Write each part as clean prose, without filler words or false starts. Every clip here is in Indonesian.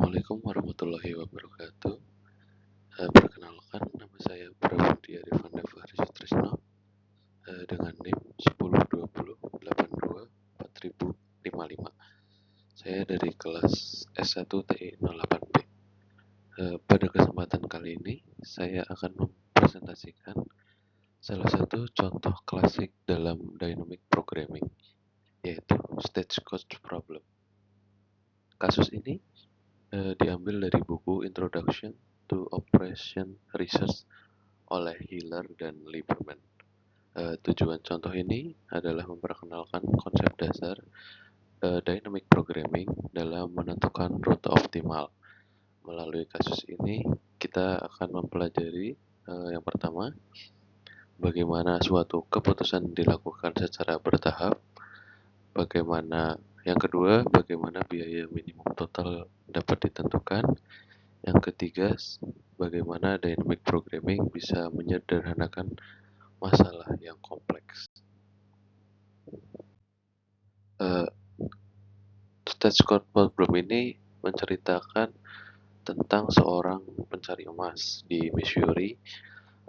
Assalamualaikum warahmatullahi wabarakatuh. Perkenalkan, nama saya Prabudia Arifanda Fahri Sutrisno dengan NIM 1020824055. Saya dari kelas S1 TI 08B. Pada kesempatan kali ini, saya akan mempresentasikan salah satu contoh klasik dalam dynamic programming, yaitu stagecoach problem. Kasus ini diambil dari buku Introduction to Operation Research oleh Hiller dan Lieberman. Tujuan contoh ini adalah memperkenalkan konsep dasar dynamic programming dalam menentukan rute optimal. Melalui kasus ini, kita akan mempelajari yang pertama, bagaimana suatu keputusan dilakukan secara bertahap. Yang kedua, bagaimana biaya minimum total dapat ditentukan. Yang ketiga, bagaimana dynamic programming bisa menyederhanakan masalah yang kompleks. Stagecoach problem ini menceritakan tentang seorang pencari emas di Missouri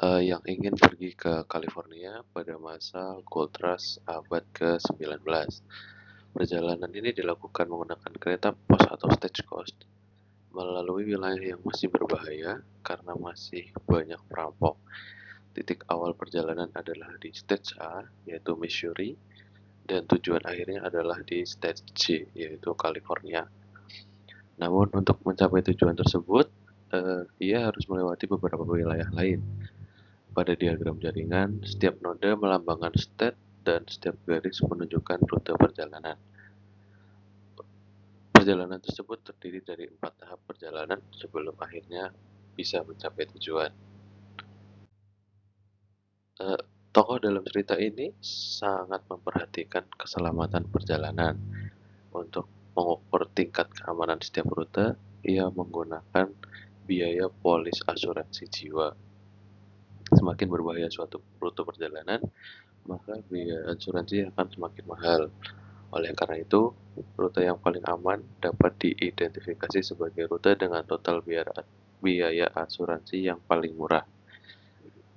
yang ingin pergi ke California pada masa Gold Rush abad ke-19. Perjalanan ini dilakukan menggunakan kereta pos atau stagecoach melalui wilayah yang masih berbahaya karena masih banyak perampok. Titik awal perjalanan adalah di stage A, yaitu Missouri, dan tujuan akhirnya adalah di stage C, yaitu California. Namun untuk mencapai tujuan tersebut, ia harus melewati beberapa wilayah lain. Pada diagram jaringan, setiap node melambangkan state dan setiap garis menunjukkan rute perjalanan. Perjalanan tersebut terdiri dari 4 tahap perjalanan sebelum akhirnya bisa mencapai tujuan. Tokoh dalam cerita ini sangat memperhatikan keselamatan perjalanan. Untuk mengukur tingkat keamanan setiap rute, ia menggunakan biaya polis asuransi jiwa. Semakin berbahaya suatu rute perjalanan, maka biaya asuransi akan semakin mahal. Oleh karena itu, rute yang paling aman dapat diidentifikasi sebagai rute dengan total biaya asuransi yang paling murah.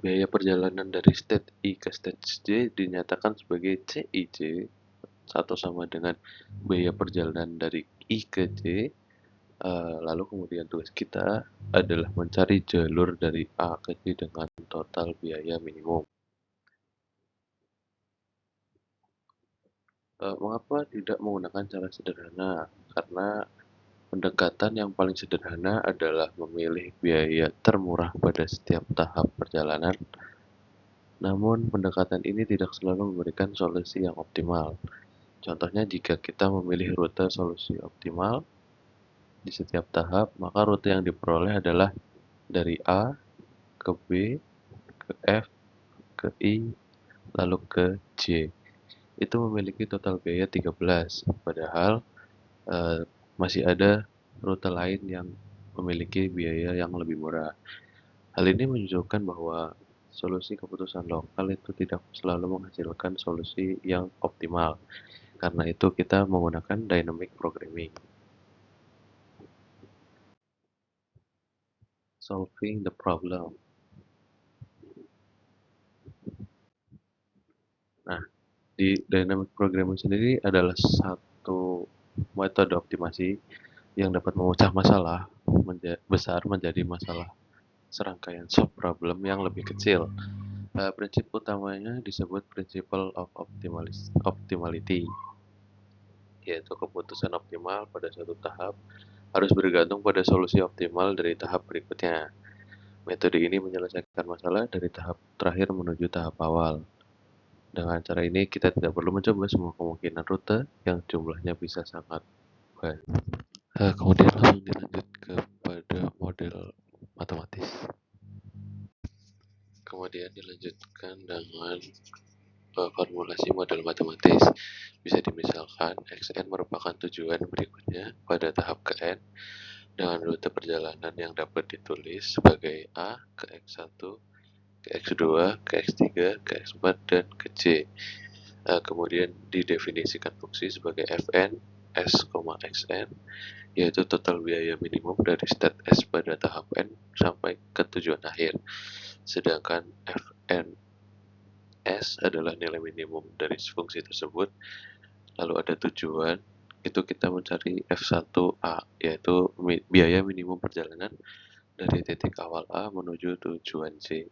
Biaya perjalanan dari stage I ke stage J dinyatakan sebagai CIJ atau sama dengan biaya perjalanan dari I ke J. Lalu kemudian tugas kita adalah mencari jalur dari A ke J dengan total biaya minimum. Mengapa tidak menggunakan cara sederhana? Karena pendekatan yang paling sederhana adalah memilih biaya termurah pada setiap tahap perjalanan. Namun, pendekatan ini tidak selalu memberikan solusi yang optimal. Contohnya, jika kita memilih rute solusi optimal di setiap tahap, maka rute yang diperoleh adalah dari A ke B, ke F, ke I, lalu ke J. Itu memiliki total biaya 13, padahal masih ada rute lain yang memiliki biaya yang lebih murah. Hal ini menunjukkan bahwa solusi keputusan lokal itu tidak selalu menghasilkan solusi yang optimal. Karena itu kita menggunakan dynamic programming. Solving the problem. Nah, di dynamic programming sendiri adalah satu metode optimasi yang dapat memecah masalah besar menjadi masalah serangkaian subproblem yang lebih kecil. Prinsip utamanya disebut principle of optimality, yaitu keputusan optimal pada suatu tahap harus bergantung pada solusi optimal dari tahap berikutnya. Metode ini menyelesaikan masalah dari tahap terakhir menuju tahap awal. Dengan cara ini, kita tidak perlu mencoba semua kemungkinan rute yang jumlahnya bisa sangat banyak. Kemudian langsung dilanjut kepada model matematis. Kemudian dilanjutkan dengan formulasi model matematis. Bisa dimisalkan, Xn merupakan tujuan berikutnya pada tahap ke N dengan rute perjalanan yang dapat ditulis sebagai A ke X1, ke X2, ke X3, ke X4, dan ke C. Kemudian didefinisikan fungsi sebagai Fn S, xn, yaitu total biaya minimum dari state S pada tahap N sampai ke tujuan akhir. Sedangkan Fns adalah nilai minimum dari fungsi tersebut. Lalu ada tujuan, itu kita mencari F1A, yaitu biaya minimum perjalanan dari titik awal A menuju tujuan C.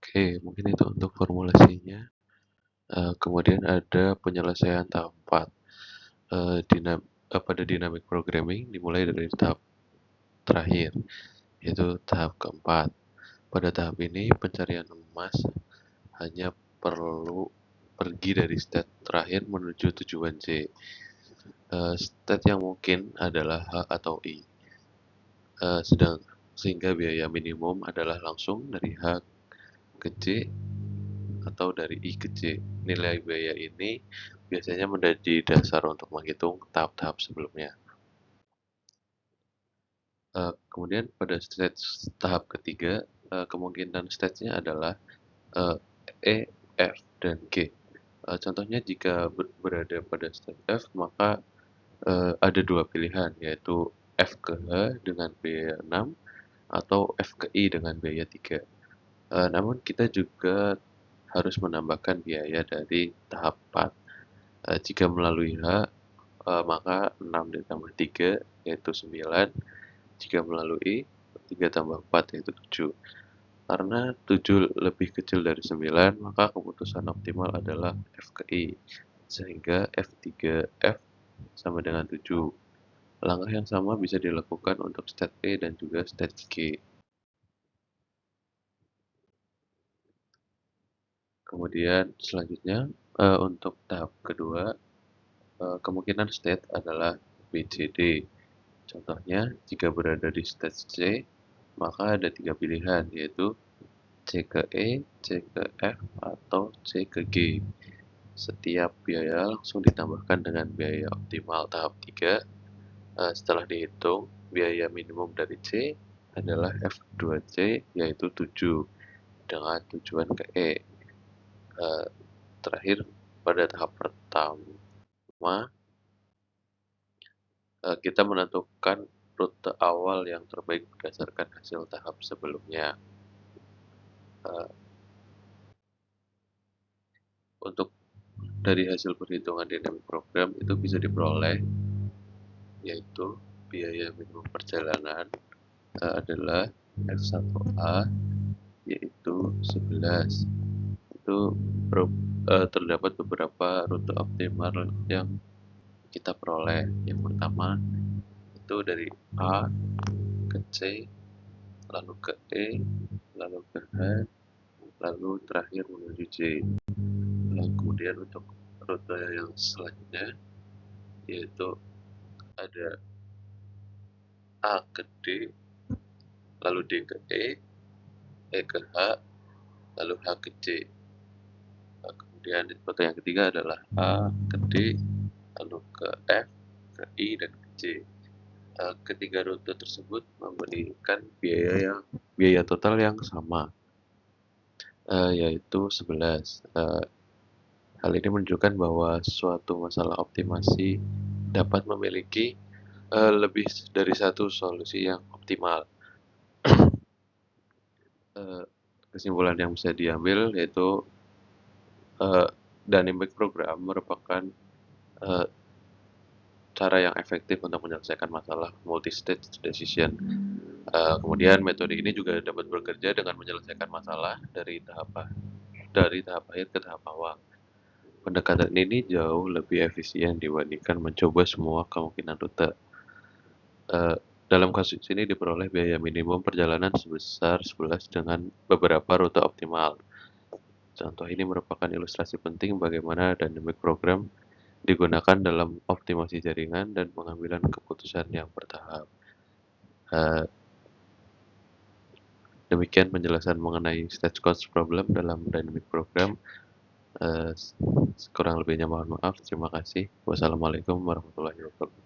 Oke, mungkin itu untuk formulasinya. Kemudian ada penyelesaian tahap 4. Pada dynamic programming dimulai dari tahap terakhir, yaitu tahap keempat. Pada tahap ini, pencarian emas hanya perlu pergi dari state terakhir menuju tujuan C. State yang mungkin adalah H atau I. Sehingga biaya minimum adalah langsung dari H ke C atau dari I ke C. Nilai biaya ini biasanya menjadi dasar untuk menghitung tahap-tahap sebelumnya. Kemudian pada stage tahap ketiga, kemungkinan stage-nya adalah E, F, dan G. Contohnya jika berada pada stage F, maka ada dua pilihan, yaitu F ke H dengan biaya 6 atau F ke I dengan biaya 3. Namun kita juga harus menambahkan biaya dari tahap 4. Jika melalui H, maka 6 ditambah 3 yaitu 9. Jika melalui 3 tambah 4 yaitu 7. Karena 7 lebih kecil dari 9, maka keputusan optimal adalah F ke I. Sehingga F3F sama dengan 7. Langkah yang sama bisa dilakukan untuk state E dan juga state G. Kemudian selanjutnya, untuk tahap kedua, kemungkinan state adalah BCD. Contohnya, jika berada di stage C, maka ada 3 pilihan, yaitu C ke E, C ke F, atau C ke G. Setiap biaya langsung ditambahkan dengan biaya optimal tahap 3. Setelah dihitung, biaya minimum dari C adalah F2C, yaitu 7, dengan tujuan ke E. Terakhir, pada tahap pertama, kita menentukan rute awal yang terbaik berdasarkan hasil tahap sebelumnya. Untuk dari hasil perhitungan dynamic program itu bisa diperoleh, yaitu biaya minimum perjalanan adalah F1A, yaitu 11. Itu terdapat beberapa rute optimal yang kita peroleh. Yang pertama itu dari A ke C, lalu ke E, lalu ke H, lalu terakhir menuju J. Kemudian untuk rute yang selanjutnya yaitu ada A ke D, lalu D ke E ke H, lalu H ke C. Kemudian rute yang ketiga adalah A ke D, lalu ke F, ke I, dan ke C. Ketiga rute tersebut memberikan biaya total yang sama, yaitu 11. Hal ini menunjukkan bahwa suatu masalah optimasi dapat memiliki lebih dari satu solusi yang optimal. Kesimpulan yang bisa diambil yaitu dynamic program merupakan cara yang efektif untuk menyelesaikan masalah multi-stage decision. Kemudian metode ini juga dapat bekerja dengan menyelesaikan masalah dari tahap akhir ke tahap awal. Pendekatan ini jauh lebih efisien dibandingkan mencoba semua kemungkinan rute. Dalam kasus ini diperoleh biaya minimum perjalanan sebesar 11 dengan beberapa rute optimal. Contoh ini merupakan ilustrasi penting bagaimana dynamic program digunakan dalam optimasi jaringan dan pengambilan keputusan yang bertahap. Demikian penjelasan mengenai stage cost problem dalam dynamic program. Kurang lebihnya mohon maaf. Terima kasih. Wassalamualaikum warahmatullahi wabarakatuh.